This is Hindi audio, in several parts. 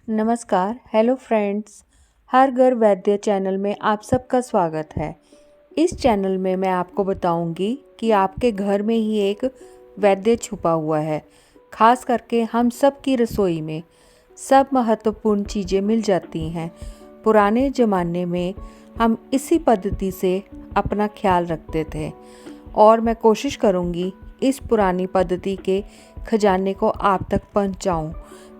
नमस्कार, हेलो फ्रेंड्स। हर घर वैद्य चैनल में आप सबका स्वागत है। इस चैनल में मैं आपको बताऊंगी कि आपके घर में ही एक वैद्य छुपा हुआ है। खास करके हम सब की रसोई में सब महत्वपूर्ण चीज़ें मिल जाती हैं। पुराने ज़माने में हम इसी पद्धति से अपना ख्याल रखते थे और मैं कोशिश करूंगी इस पुरानी पद्धति के खजाने को आप तक पहुंचाऊं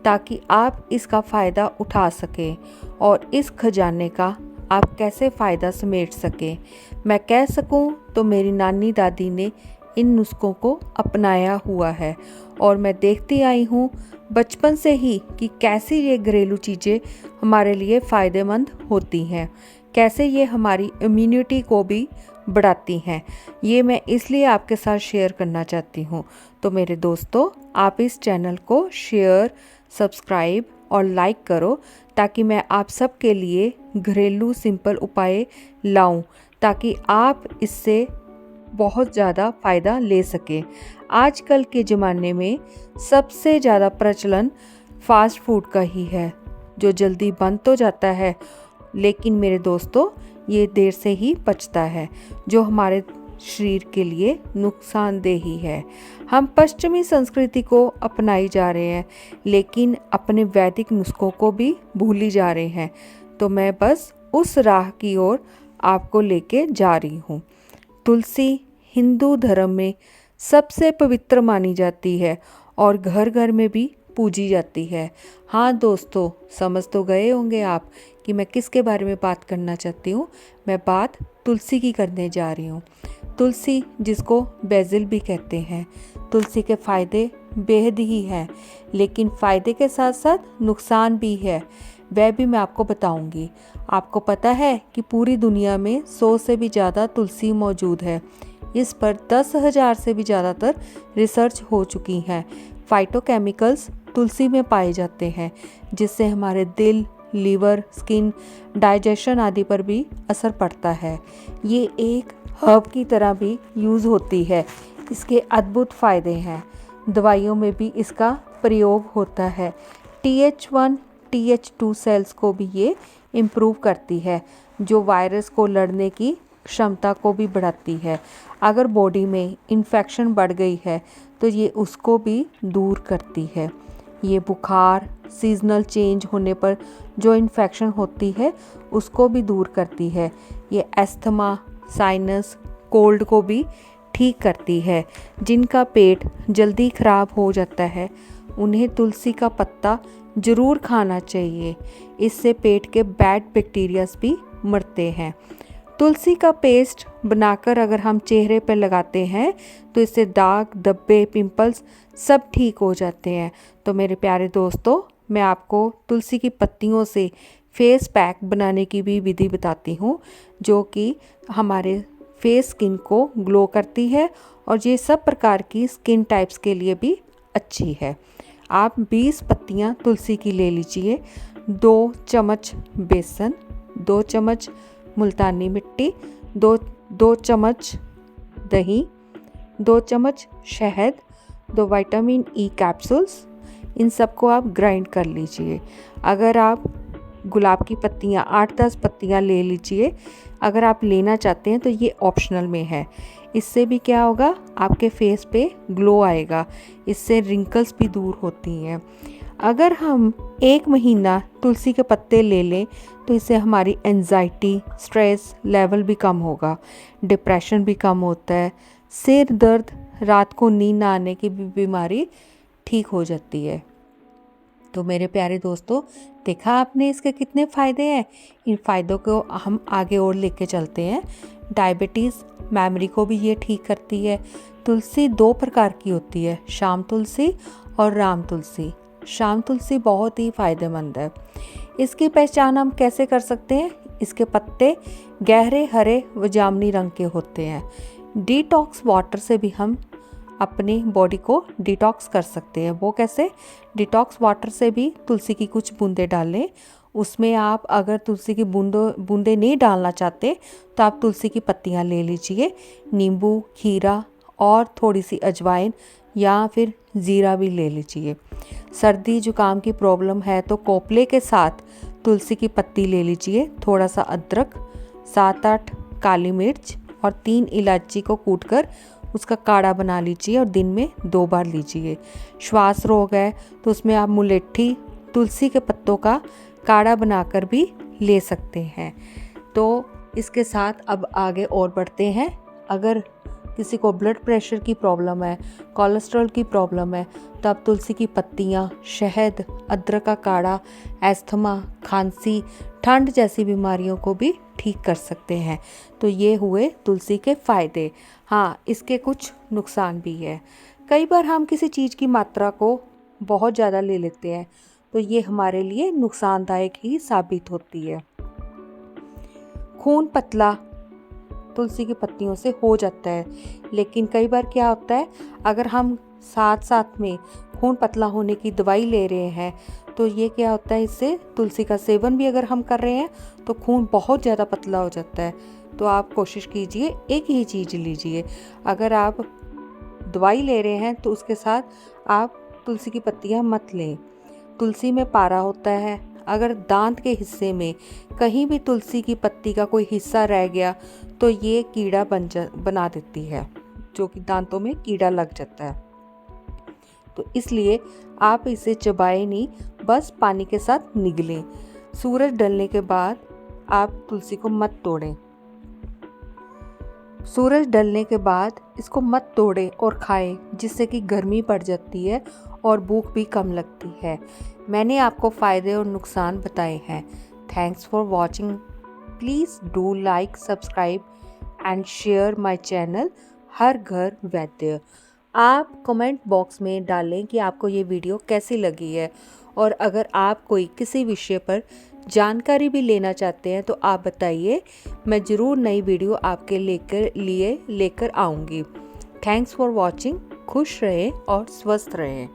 ताकि आप इसका फ़ायदा उठा सकें और इस खजाने का आप कैसे फ़ायदा समेट सकें। मैं कह सकूं तो मेरी नानी दादी ने इन नुस्खों को अपनाया हुआ है और मैं देखती आई हूं बचपन से ही कि कैसे ये घरेलू चीज़ें हमारे लिए फ़ायदेमंद होती हैं, कैसे ये हमारी इम्यूनिटी को भी बढ़ाती हैं। ये मैं इसलिए आपके साथ शेयर करना चाहती हूँ। तो मेरे दोस्तों, आप इस चैनल को शेयर, सब्सक्राइब और लाइक करो ताकि मैं आप सब के लिए घरेलू सिंपल उपाय लाऊं ताकि आप इससे बहुत ज़्यादा फ़ायदा ले सकें। आजकल के ज़माने में सबसे ज़्यादा प्रचलन फास्ट फूड का ही है, जो जल्दी बन तो जाता है लेकिन मेरे दोस्तों ये देर से ही पचता है, जो हमारे शरीर के लिए नुकसानदेह ही है। हम पश्चिमी संस्कृति को अपनाई जा रहे हैं लेकिन अपने वैदिक नुस्खों को भी भूली जा रहे हैं। तो मैं बस उस राह की ओर आपको लेके जा रही हूँ। तुलसी हिंदू धर्म में सबसे पवित्र मानी जाती है और घर घर में भी पूजी जाती है। हाँ दोस्तों, समझ तो गए होंगे आप कि मैं किसके बारे में बात करना चाहती हूँ। मैं बात तुलसी की करने जा रही हूँ। तुलसी, जिसको बेसिल भी कहते हैं, तुलसी के फ़ायदे बेहद ही हैं, लेकिन फ़ायदे के साथ साथ नुकसान भी है, वह भी मैं आपको बताऊंगी। आपको पता है कि पूरी दुनिया में 100 से भी ज़्यादा तुलसी मौजूद है। इस पर 10,000 से भी ज़्यादातर रिसर्च हो चुकी हैं। फाइटोकेमिकल्स तुलसी में पाए जाते हैं जिससे हमारे दिल, लीवर, स्किन, डाइजेशन आदि पर भी असर पड़ता है। ये एक हर्ब की तरह भी यूज़ होती है। इसके अद्भुत फ़ायदे हैं। दवाइयों में भी इसका प्रयोग होता है। TH1, TH2 सेल्स को भी ये इम्प्रूव करती है, जो वायरस को लड़ने की क्षमता को भी बढ़ाती है। अगर बॉडी में इन्फेक्शन बढ़ गई है तो ये उसको भी दूर करती है। ये बुखार, सीजनल चेंज होने पर जो इन्फेक्शन होती है उसको भी दूर करती है। ये अस्थमा, साइनस, कोल्ड को भी ठीक करती है। जिनका पेट जल्दी खराब हो जाता है उन्हें तुलसी का पत्ता ज़रूर खाना चाहिए। इससे पेट के बैड बैक्टीरियाज भी मरते हैं। तुलसी का पेस्ट बनाकर अगर हम चेहरे पर लगाते हैं तो इससे दाग, धब्बे, पिंपल्स सब ठीक हो जाते हैं। तो मेरे प्यारे दोस्तों, मैं आपको तुलसी की पत्तियों से फेस पैक बनाने की भी विधि बताती हूँ, जो कि हमारे फेस स्किन को ग्लो करती है और ये सब प्रकार की स्किन टाइप्स के लिए भी अच्छी है। आप 20 पत्तियाँ तुलसी की ले लीजिए, 2 चम्मच बेसन, 2 चम्मच मुल्तानी मिट्टी, 2 चम्मच दही, 2 चम्मच शहद, 2 विटामिन ई कैप्सूल्स, इन सबको आप ग्राइंड कर लीजिए। अगर आप गुलाब की पत्तियाँ 8-10 पत्तियाँ ले लीजिए। अगर आप लेना चाहते हैं तो ये ऑप्शनल में है। इससे भी क्या होगा, आपके फेस पे ग्लो आएगा। इससे रिंकल्स भी दूर होती हैं। अगर हम 1 महीना तुलसी के पत्ते ले लें तो इससे हमारी एंजाइटी, स्ट्रेस लेवल भी कम होगा, डिप्रेशन भी कम होता है, सिर दर्द, रात को नींद ना आने की भी बीमारी ठीक हो जाती है। तो मेरे प्यारे दोस्तों, देखा आपने इसके कितने फ़ायदे हैं। इन फ़ायदों को हम आगे और लेके चलते हैं। डायबिटीज़, मेमोरी को भी ये ठीक करती है। तुलसी 2 प्रकार की होती है, शाम तुलसी और राम तुलसी। शाम तुलसी बहुत ही फ़ायदेमंद है। इसकी पहचान हम कैसे कर सकते हैं? इसके पत्ते गहरे हरे व जामुनी रंग के होते हैं। डिटॉक्स वाटर से भी हम अपनी बॉडी को डिटॉक्स कर सकते हैं। वो कैसे? डिटॉक्स वाटर से भी तुलसी की कुछ बूंदें डालें। उसमें आप अगर तुलसी की बूंदें नहीं डालना चाहते तो आप तुलसी की पत्तियां ले लीजिए, नींबू, खीरा और थोड़ी सी अजवाइन या फिर ज़ीरा भी ले लीजिए। सर्दी जुकाम की प्रॉब्लम है तो कोपले के साथ तुलसी की पत्ती ले लीजिए, थोड़ा सा अदरक, 7-8 काली मिर्च और 3 इलायची को कूटकर उसका काढ़ा बना लीजिए और दिन में 2 बार लीजिए। श्वास रोग है तो उसमें आप मुलेठी, तुलसी के पत्तों का काढ़ा बनाकर भी ले सकते हैं। तो इसके साथ अब आगे और बढ़ते हैं। अगर किसी को ब्लड प्रेशर की प्रॉब्लम है, कोलेस्ट्रॉल की प्रॉब्लम है, तो आप तुलसी की पत्तियाँ, शहद, अदरक का काढ़ा अस्थमा, खांसी, ठंड जैसी बीमारियों को भी ठीक कर सकते हैं। तो ये हुए तुलसी के फ़ायदे। हाँ, इसके कुछ नुकसान भी है। कई बार हम किसी चीज़ की मात्रा को बहुत ज़्यादा ले लेते हैं, तो ये हमारे लिए नुकसानदायक ही साबित होती है। खून पतला तुलसी की पत्तियों से हो जाता है, लेकिन कई बार क्या होता है, अगर हम साथ साथ में खून पतला होने की दवाई ले रहे हैं तो ये क्या होता है, इससे तुलसी का सेवन भी अगर हम कर रहे हैं तो खून बहुत ज़्यादा पतला हो जाता है। तो आप कोशिश कीजिए एक ही चीज़ लीजिए। अगर आप दवाई ले रहे हैं तो उसके साथ आप तुलसी की पत्तियाँ मत लें। तुलसी में पारा होता है, अगर दांत के हिस्से में कहीं भी तुलसी की पत्ती का कोई हिस्सा रह गया तो ये कीड़ा बना देती है, जो कि दांतों में कीड़ा लग जाता है। तो इसलिए आप इसे चबाएं नहीं, बस पानी के साथ निगलें। सूरज ढलने के बाद आप तुलसी को मत तोड़ें। सूरज ढलने के बाद इसको मत तोड़ें और खाएं, जिससे कि गर्मी पड़ जाती है और भूख भी कम लगती है। मैंने आपको फ़ायदे और नुकसान बताए हैं। Thanks for watching. Please do like, subscribe and share my channel हर घर वैद्य। आप कमेंट बॉक्स में डालें कि आपको ये वीडियो कैसी लगी है, और अगर आप कोई किसी विषय पर जानकारी भी लेना चाहते हैं तो आप बताइए, मैं ज़रूर नई वीडियो आपके लेकर आऊँगी। Thanks for watching. खुश रहें और स्वस्थ रहें।